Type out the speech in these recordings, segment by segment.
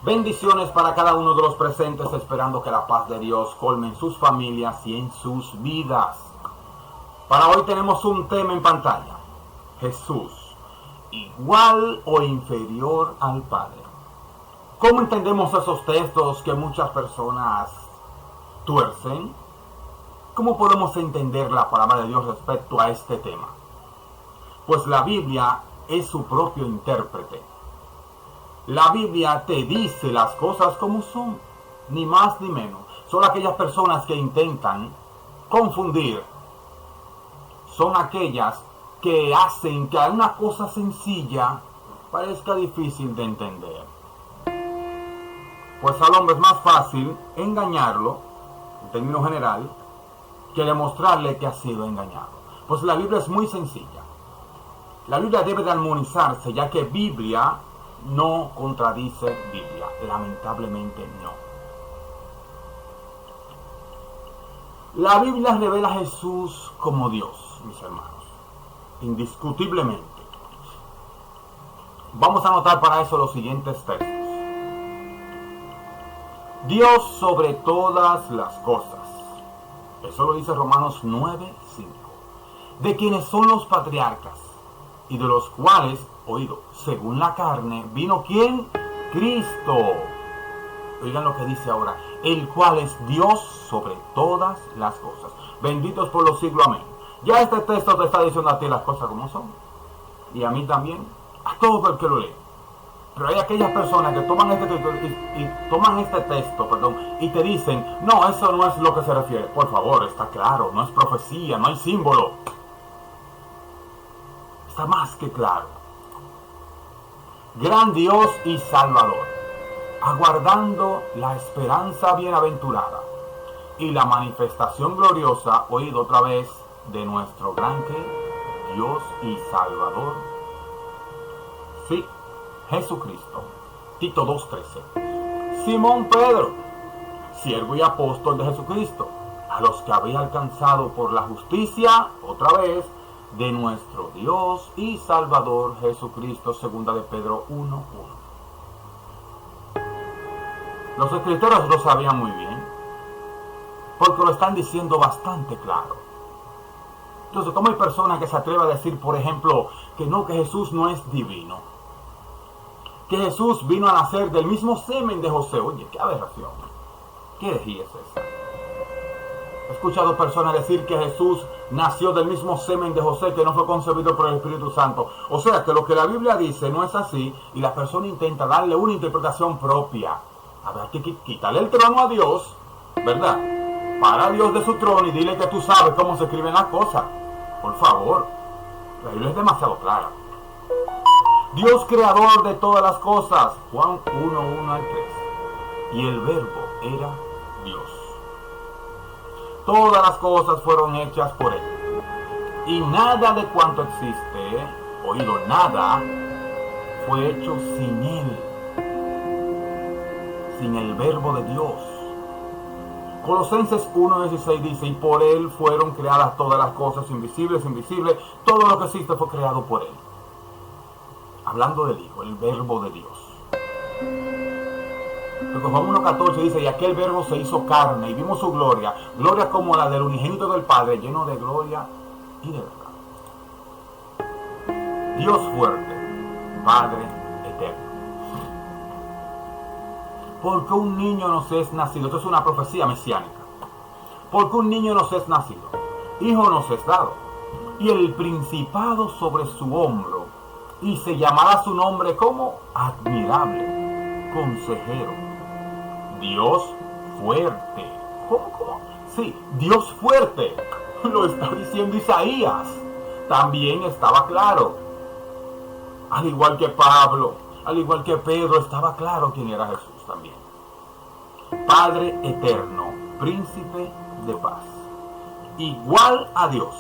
Bendiciones para cada uno de los presentes, esperando que la paz de Dios colme en sus familias y en sus vidas. Para hoy tenemos un tema en pantalla: Jesús, igual o inferior al Padre. ¿Cómo entendemos esos textos que muchas personas tuercen? ¿Cómo podemos entender la palabra de Dios respecto a este tema? Pues la Biblia es su propio intérprete. La Biblia te dice las cosas como son, ni más ni menos. Son aquellas personas que intentan confundir, son aquellas que hacen que una cosa sencilla parezca difícil de entender. Pues al hombre es más fácil engañarlo, en términos general, que demostrarle que ha sido engañado. Pues la Biblia es muy sencilla. La Biblia debe de armonizarse, ya que Biblia no contradice Biblia, lamentablemente no. La Biblia revela a Jesús como Dios, mis hermanos, indiscutiblemente. Vamos a anotar para eso los siguientes textos. Dios sobre todas las cosas. Eso lo dice Romanos 9:5. De quienes son los patriarcas, y de los cuales, oído, según la carne, vino ¿quién? Cristo. Oigan lo que dice ahora: el cual es Dios sobre todas las cosas. Benditos por los siglos, amén. Ya este texto te está diciendo a ti las cosas como son, y a mí también, a todo el que lo lee. Pero hay aquellas personas que toman este texto y te dicen: no, eso no es lo que se refiere. Por favor, está claro, no es profecía, no hay símbolo. Está más que claro. Gran Dios y Salvador, aguardando la esperanza bienaventurada y la manifestación gloriosa, oído otra vez, de nuestro gran Dios y Salvador, sí, Jesucristo. Tito 2:13. Simón Pedro, siervo y apóstol de Jesucristo, a los que había alcanzado por la justicia, otra vez, de nuestro Dios y Salvador Jesucristo. Segunda de Pedro 1:1. Los escritores lo sabían muy bien, porque lo están diciendo bastante claro. Entonces, ¿cómo hay personas que se atreven a decir, por ejemplo, que no, que Jesús no es divino? Que Jesús vino a nacer del mismo semen de José. Oye, qué aberración. ¿Qué herejía es esa? He escuchado personas decir que Jesús nació del mismo semen de José, que no fue concebido por el Espíritu Santo. O sea, que lo que la Biblia dice no es así, y la persona intenta darle una interpretación propia. A ver, que quítale el trono a Dios, ¿verdad? Para a Dios de su trono y dile que tú sabes cómo se escriben las cosas. Por favor, la Biblia es demasiado clara. Dios creador de todas las cosas, Juan 1:1-3. Y el verbo era Dios. Todas las cosas fueron hechas por Él. Y nada de cuanto existe, oído, nada, fue hecho sin Él. Sin el verbo de Dios. Colosenses 1:16 dice: y por Él fueron creadas todas las cosas, invisibles, invisibles. Todo lo que existe fue creado por Él. Hablando del Hijo, el verbo de Dios. Porque Juan 1:14 dice: y aquel verbo se hizo carne y vimos su gloria, gloria como la del unigénito del Padre, lleno de gloria y de verdad. Dios fuerte, Padre eterno. Porque un niño nos es nacido, esto es una profecía mesiánica. Porque un niño nos es nacido, hijo nos es dado, y el principado sobre su hombro, y se llamará su nombre como admirable, consejero, Dios fuerte. ¿Cómo? Sí, Dios fuerte. Lo está diciendo Isaías. También estaba claro. Al igual que Pablo, al igual que Pedro, estaba claro quién era Jesús también. Padre eterno, príncipe de paz, igual a Dios.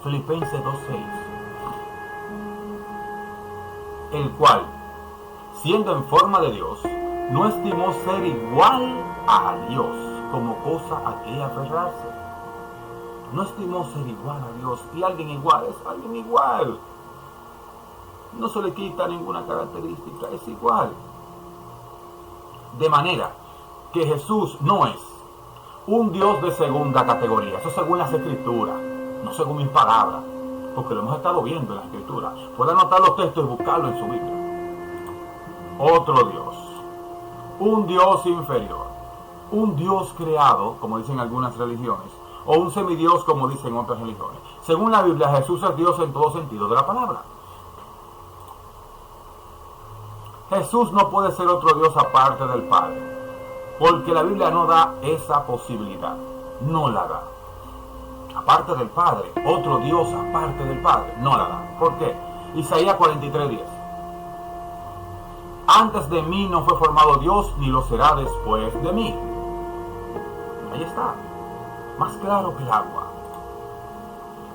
Filipenses 2:6. El cual, siendo en forma de Dios, no estimó ser igual a Dios como cosa a que aferrarse. No estimó ser igual a Dios. Y alguien igual es alguien igual. No se le quita ninguna característica, es igual. De manera que Jesús no es un Dios de segunda categoría. Eso según las Escrituras, no según mis palabras, porque lo hemos estado viendo en la Escritura. Puede anotar los textos y buscarlo en su Biblia. Otro Dios, un Dios inferior, un Dios creado, como dicen algunas religiones, o un semidios, como dicen otras religiones. Según la Biblia, Jesús es Dios en todo sentido de la palabra. Jesús no puede ser otro Dios aparte del Padre, porque la Biblia no da esa posibilidad, no la da. Aparte del Padre, otro Dios aparte del Padre, no la da. ¿Por qué? Isaías 43:10. Antes de mí no fue formado Dios, ni lo será después de mí. Ahí está, más claro que el agua.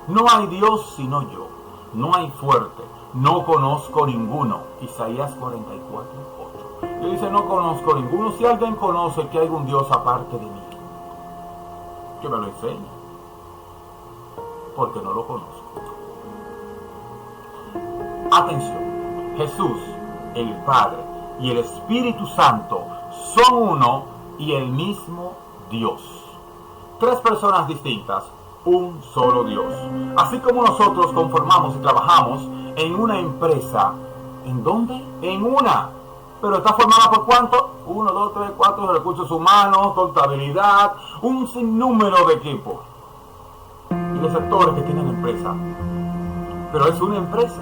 No hay Dios sino yo, no hay fuerte, no conozco ninguno. Isaías 44:8. Y dice, no conozco ninguno. Si alguien conoce que hay un Dios aparte de mí, que me lo enseñe, porque no lo conozco. Atención, Jesús, el Padre y el Espíritu Santo son uno y el mismo Dios. Tres personas distintas, un solo Dios. Así como nosotros conformamos y trabajamos en una empresa, ¿en dónde? En una. Pero está formada por ¿cuánto? 1, 2, 3, 4 recursos humanos, contabilidad, un sinnúmero de equipos y de sectores que tienen empresa. Pero es una empresa.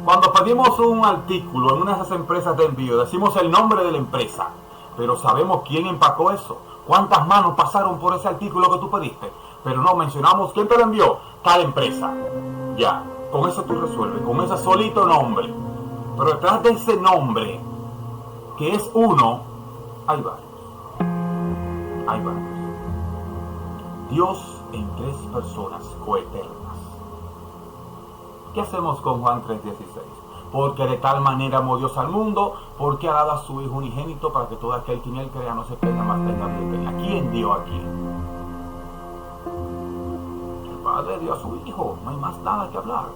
Cuando pedimos un artículo en una de esas empresas de envío, decimos el nombre de la empresa, pero sabemos quién empacó eso, cuántas manos pasaron por ese artículo que tú pediste, pero no mencionamos quién te lo envió, tal empresa. Ya, con eso tú resuelves, con ese solito nombre. Pero detrás de ese nombre, que es uno, hay varios. Hay varios. Dios en tres personas coeternas. ¿Qué hacemos con Juan 3:16? Porque de tal manera amó Dios al mundo, porque ha dado a su Hijo unigénito para que todo aquel que en él crea no se pierda, más tenga vida eterna. ¿Quién dio aquí? El Padre dio a su Hijo, no hay más nada que hablar.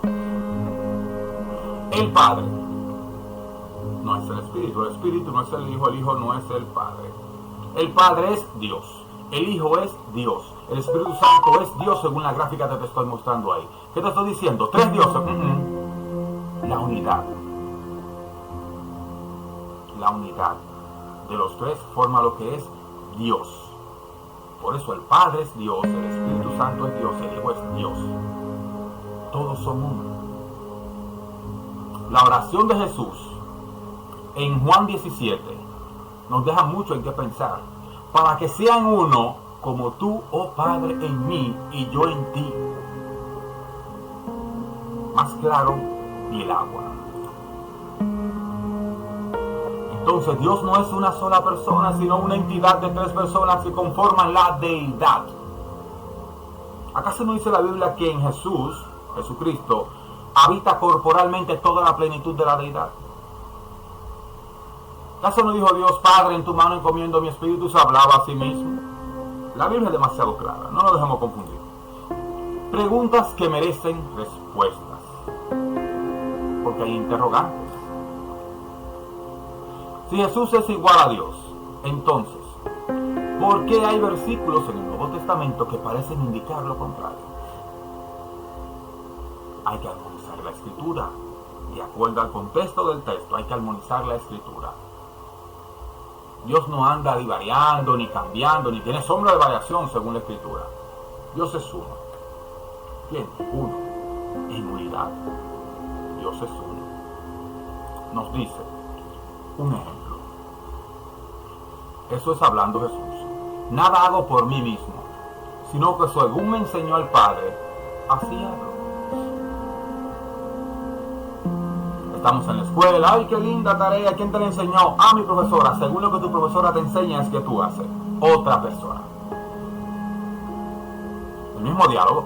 El Padre no es el Espíritu no es el Hijo no es el Padre. El Padre es Dios, el Hijo es Dios, el Espíritu Santo es Dios según la gráfica que te estoy mostrando ahí. ¿Qué te estoy diciendo? Tres dioses. La unidad. La unidad de los tres forma lo que es Dios. Por eso el Padre es Dios, el Espíritu Santo es Dios, el Hijo es Dios. Todos son uno. La oración de Jesús en Juan 17 nos deja mucho en qué pensar. Para que sean uno como tú, oh Padre, en mí y yo en ti. Más claro que el agua. Entonces Dios no es una sola persona, sino una entidad de tres personas que conforman la deidad. ¿Acaso no dice la Biblia que en Jesucristo, habita corporalmente toda la plenitud de la deidad? ¿Acaso no dijo Dios, Padre, en tu mano encomiendo mi espíritu? Se hablaba a sí mismo. La Biblia es demasiado clara, no nos dejemos confundir. Preguntas que merecen respuestas, porque hay interrogantes. Si Jesús es igual a Dios, entonces, ¿por qué hay versículos en el Nuevo Testamento que parecen indicar lo contrario? Hay que armonizar la Escritura. De acuerdo al contexto del texto, hay que armonizar la Escritura. Dios no anda divariando, ni cambiando, ni tiene sombra de variación según la Escritura. Dios es uno. ¿Quién? Uno. En unidad. Dios es uno. Nos dice un ejemplo. Eso es hablando Jesús. Nada hago por mí mismo, sino que según me enseñó el Padre, así hago. Estamos en la escuela, ¡ay, qué linda tarea! ¿Quién te la enseñó? Mi profesora. Según lo que tu profesora te enseña es que tú haces. Otra persona. El mismo diálogo.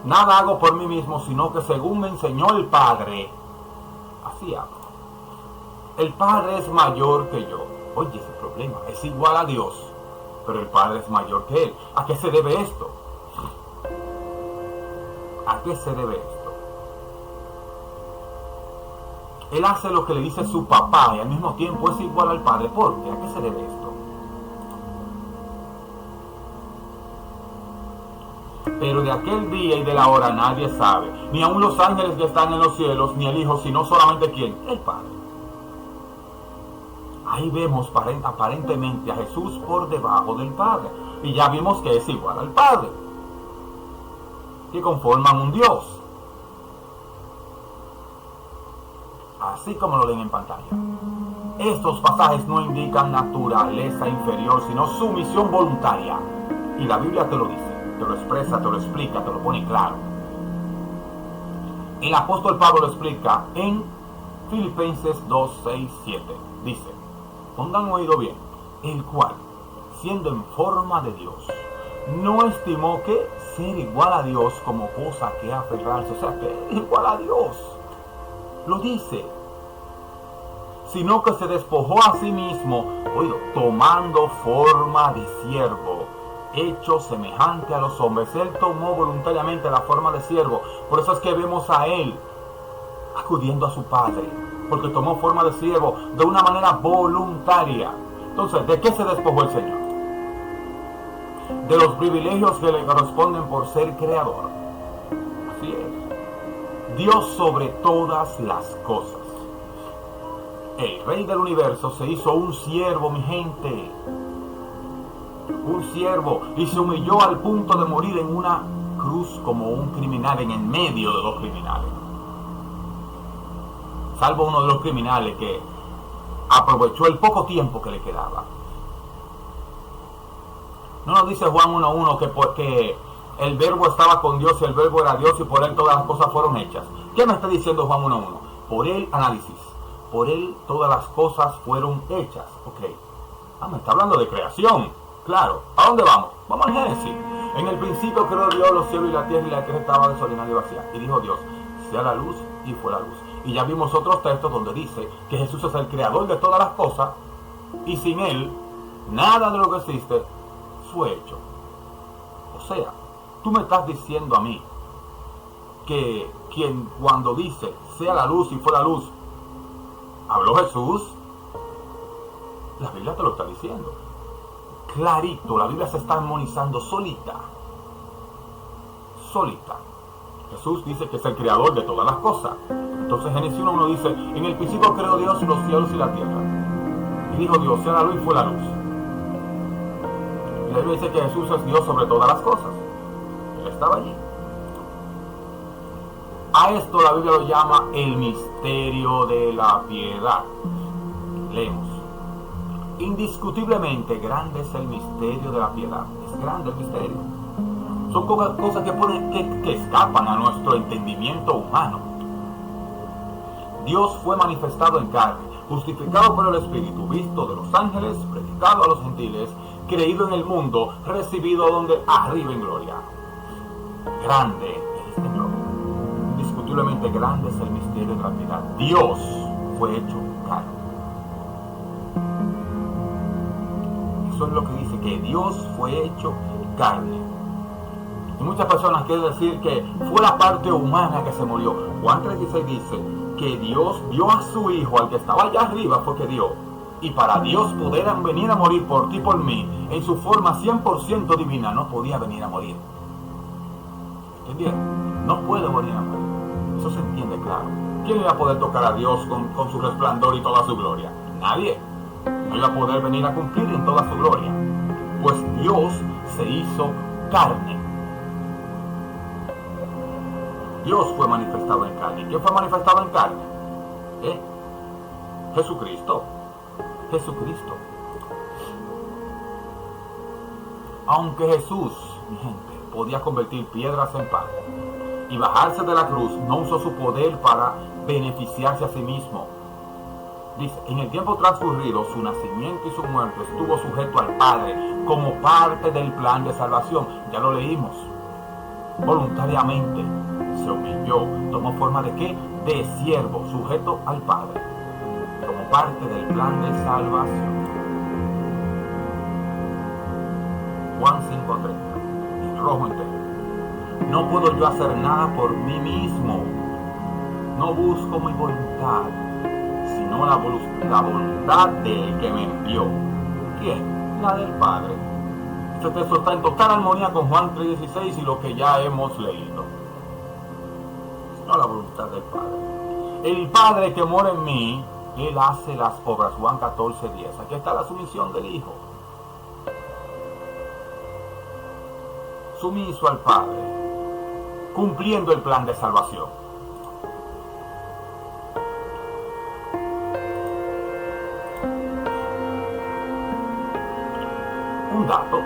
Nada hago por mí mismo, sino que según me enseñó el Padre, así hago. El Padre es mayor que yo. Oye, ese problema. Es igual a Dios, pero el Padre es mayor que Él. ¿A qué se debe esto? ¿A qué se debe esto? Él hace lo que le dice su papá y al mismo tiempo es igual al Padre. ¿Por qué? ¿A qué se debe esto? Pero de aquel día y de la hora nadie sabe, ni aun los ángeles que están en los cielos, ni el Hijo, sino solamente ¿quién? El Padre. Ahí vemos aparentemente a Jesús por debajo del Padre. Y ya vimos que es igual al Padre, que conforman un Dios. Así como lo ven en pantalla. Estos pasajes no indican naturaleza inferior, sino sumisión voluntaria. Y la Biblia te lo dice, te lo expresa, te lo explica, te lo pone claro. El apóstol Pablo lo explica en Filipenses 2, 6, 7. Dice, pongan oído bien, el cual, siendo en forma de Dios, no estimó que ser igual a Dios como cosa que aferrarse, o sea, que es igual a Dios. Lo dice, sino que se despojó a sí mismo, oído, tomando forma de siervo, hecho semejante a los hombres. Él tomó voluntariamente la forma de siervo. Por eso es que vemos a él acudiendo a su Padre, porque tomó forma de siervo de una manera voluntaria. Entonces, ¿de qué se despojó el Señor? De los privilegios que le corresponden por ser creador. Así es. Dios sobre todas las cosas. El Rey del Universo se hizo un siervo, mi gente. Un siervo. Y se humilló al punto de morir en una cruz como un criminal, en el medio de los criminales. Salvo uno de los criminales que aprovechó el poco tiempo que le quedaba. No nos dice Juan 1.1 que porque el verbo estaba con Dios y el verbo era Dios y por él todas las cosas fueron hechas. ¿Qué me está diciendo Juan 1.1? Por el análisis. Por él todas las cosas fueron hechas. Ok. Me está hablando de creación. Claro. ¿A dónde vamos? Vamos al Génesis. En el principio creó Dios los cielos y la tierra estaba desordenada y vacía. Y dijo Dios, sea la luz, y fue la luz. Y ya vimos otros textos donde dice que Jesús es el creador de todas las cosas y sin él nada de lo que existe fue hecho. O sea, tú me estás diciendo a mí que quien cuando dice sea la luz y fue la luz, ¿habló Jesús? La Biblia te lo está diciendo. Clarito, la Biblia se está armonizando solita. Solita. Jesús dice que es el creador de todas las cosas. Entonces Génesis 1 dice, en el principio creó Dios los cielos y la tierra. Y dijo Dios, sea la luz y fue la luz. Y la Biblia dice que Jesús es Dios sobre todas las cosas. Él estaba allí. A esto la Biblia lo llama el misterio de la piedad. Leemos. Indiscutiblemente grande es el misterio de la piedad. Es grande el misterio. Son cosas que escapan a nuestro entendimiento humano. Dios fue manifestado en carne, justificado por el Espíritu, visto de los ángeles, predicado a los gentiles, creído en el mundo, recibido donde arriba en gloria. Grande es este Señor. Indiscutiblemente grande es el misterio de la piedad. Dios fue hecho carne. Eso es lo que dice, que Dios fue hecho carne. Y muchas personas quieren decir que fue la parte humana que se murió. Juan 3:16 dice que Dios dio a su Hijo, al que estaba allá arriba fue que dio. Y para Dios poder venir a morir por ti y por mí, en su forma 100% divina, no podía venir a morir. ¿Entendieron? No puede venir a morir. Eso se entiende claro. ¿Quién iba a poder tocar a Dios con su resplandor y toda su gloria? Nadie. No iba a poder venir a cumplir en toda su gloria. Pues Dios se hizo carne. Dios fue manifestado en carne. ¿Quién fue manifestado en carne? Jesucristo. Jesucristo. Aunque Jesús, mi gente, podía convertir piedras en pan y bajarse de la cruz, no usó su poder para beneficiarse a sí mismo. Dice, en el tiempo transcurrido, su nacimiento y su muerte estuvo sujeto al Padre como parte del plan de salvación. Ya lo leímos. Voluntariamente se humilló, tomó forma de ¿qué? De siervo, sujeto al Padre, como parte del plan de salvación. Juan 5:30, en rojo entero. No puedo yo hacer nada por mí mismo. No busco mi voluntad, sino la voluntad del que me envió. ¿Quién? La del Padre. Este texto está en total armonía con Juan 3:16 y lo que ya hemos leído. Sino la voluntad del Padre. El Padre que mora en mí, Él hace las obras. Juan 14:10. Aquí está la sumisión del Hijo. Sumiso al Padre, cumpliendo el plan de salvación. Un dato: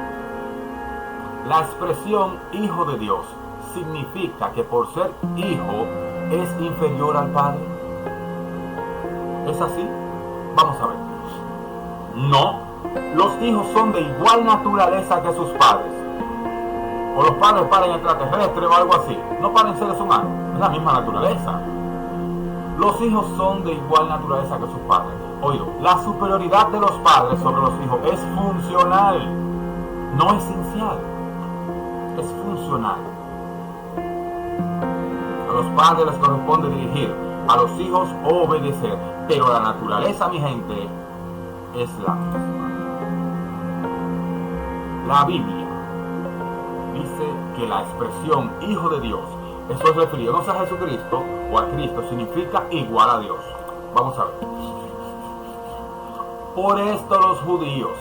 la expresión Hijo de Dios significa que por ser hijo es inferior al Padre. ¿Es así? Vamos a ver. No, los hijos son de igual naturaleza que sus padres. O los padres paren extraterrestres o algo así. No paren seres humanos, es la misma naturaleza. Los hijos son de igual naturaleza que sus padres. Oído, la superioridad de los padres sobre los hijos es funcional, no esencial. Es funcional. A los padres les corresponde dirigir, a los hijos obedecer, pero la naturaleza, mi gente, es la misma. La Biblia dice que la expresión Hijo de Dios, eso es refiriéndose a Jesucristo o a Cristo, significa igual a Dios. Vamos a ver. Por esto los judíos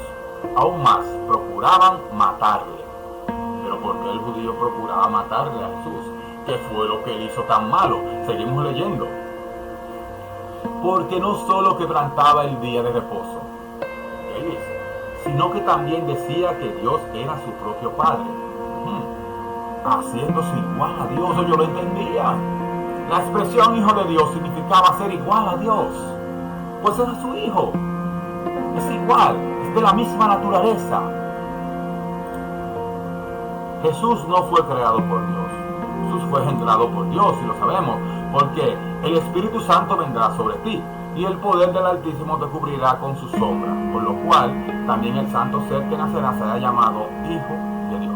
aún más procuraban matarle. Pero ¿por qué el judío procuraba matarle a Jesús? ¿Qué fue lo que él hizo tan malo? Seguimos leyendo. Porque no solo quebrantaba el día de reposo, él dice, sino que también decía que Dios era su propio Padre. Haciéndose igual a Dios, yo lo entendía. La expresión Hijo de Dios significaba ser igual a Dios, pues era su Hijo. Es igual, es de la misma naturaleza. Jesús no fue creado por Dios. Jesús fue engendrado por Dios, y lo sabemos, porque el Espíritu Santo vendrá sobre ti, y el poder del Altísimo te cubrirá con su sombra, por lo cual también el santo ser que nacerá será llamado Hijo de Dios.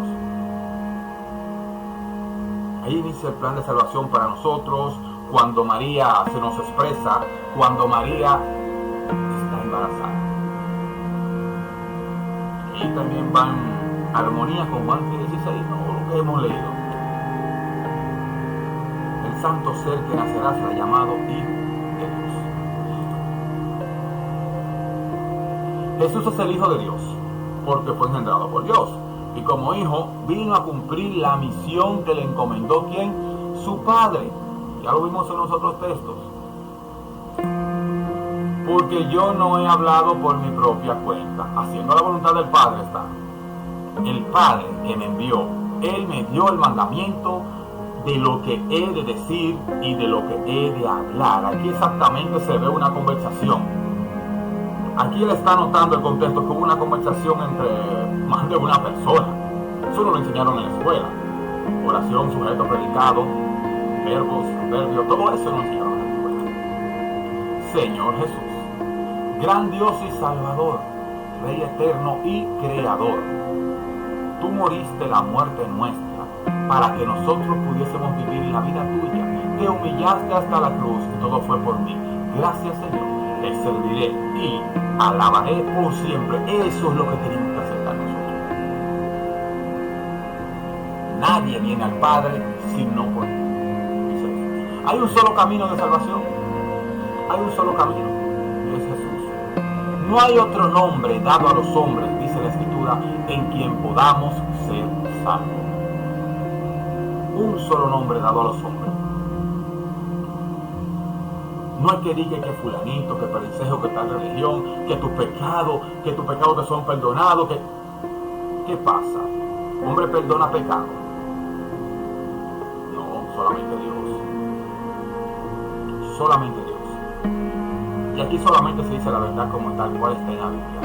Ahí inicia el plan de salvación para nosotros, cuando María se nos expresa, cuando María está embarazada. Y también va en armonía con Juan 3:16, ¿no? Lo que hemos leído. El santo ser que nacerá será llamado Hijo de Dios. Jesús es el Hijo de Dios, porque fue engendrado por Dios. Y como hijo, vino a cumplir la misión que le encomendó, ¿quién? Su Padre. Ya lo vimos en los otros textos. Porque yo no he hablado por mi propia cuenta. Haciendo la voluntad del Padre está. El Padre que me envió, Él me dio el mandamiento de lo que he de decir y de lo que he de hablar. Aquí exactamente se ve una conversación. Aquí él está notando el contexto, que hubo una conversación entre más de una persona. Eso no lo enseñaron en la escuela. Oración, sujeto, predicado, verbos, adverbios, todo eso no enseñaron en la escuela. Señor Jesús, gran Dios y Salvador, Rey eterno y Creador, tú moriste la muerte nuestra para que nosotros pudiésemos vivir la vida tuya. Te humillaste hasta la cruz y todo fue por mí. Gracias, Señor. Te serviré y alabaré por siempre. Eso es lo que tenemos que aceptar nosotros. Nadie viene al Padre sino por Él. Hay un solo camino de salvación. Hay un solo camino, y es Jesús. No hay otro nombre dado a los hombres, dice la Escritura, en quien podamos ser salvos. Un solo nombre dado a los hombres. No es que diga que fulanito, que perisejo, que tal religión, que tus pecados te son perdonados. ¿Qué pasa? ¿Hombre perdona pecado? No, solamente Dios. Solamente Dios. Y aquí solamente se dice la verdad como tal cual está en la Biblia.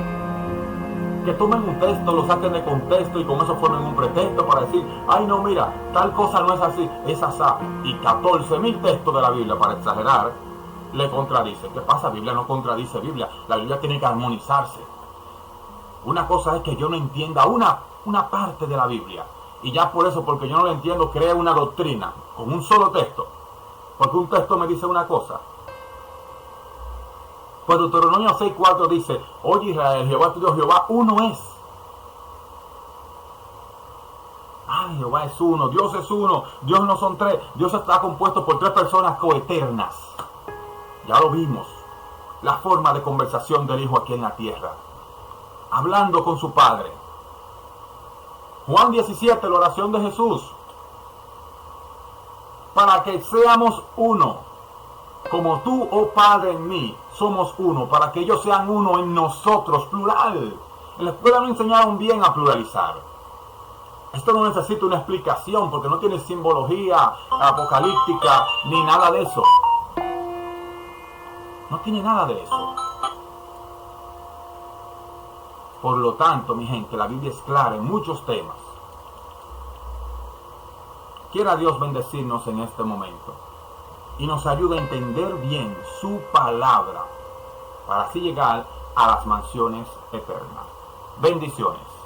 Que tomen un texto, lo saquen de contexto y con eso formen un pretexto para decir, ay no, mira, tal cosa no es así, es asá. Y 14.000 textos de la Biblia, para exagerar, le contradice. ¿Qué pasa? Biblia no contradice Biblia. La Biblia tiene que armonizarse. Una cosa es que yo no entienda una parte de la Biblia, y ya por eso, porque yo no la entiendo, crea una doctrina con un solo texto, porque un texto me dice una cosa. Pues Deuteronomio 6:4 dice, oye Israel, Jehová tu Dios, Jehová uno es. Jehová es uno, Dios es uno, Dios no son tres, Dios está compuesto por tres personas coeternas. Ya lo vimos, la forma de conversación del Hijo aquí en la tierra, hablando con su Padre. Juan 17, la oración de Jesús, para que seamos uno, como tú, oh Padre, en mí, somos uno, para que ellos sean uno en nosotros, plural. En la escuela no enseñaron bien a pluralizar. Esto no necesita una explicación porque no tiene simbología apocalíptica ni nada de eso. No tiene nada de eso. Por lo tanto, mi gente, la Biblia es clara en muchos temas. Quiera Dios bendecirnos en este momento y nos ayude a entender bien su palabra para así llegar a las mansiones eternas. Bendiciones.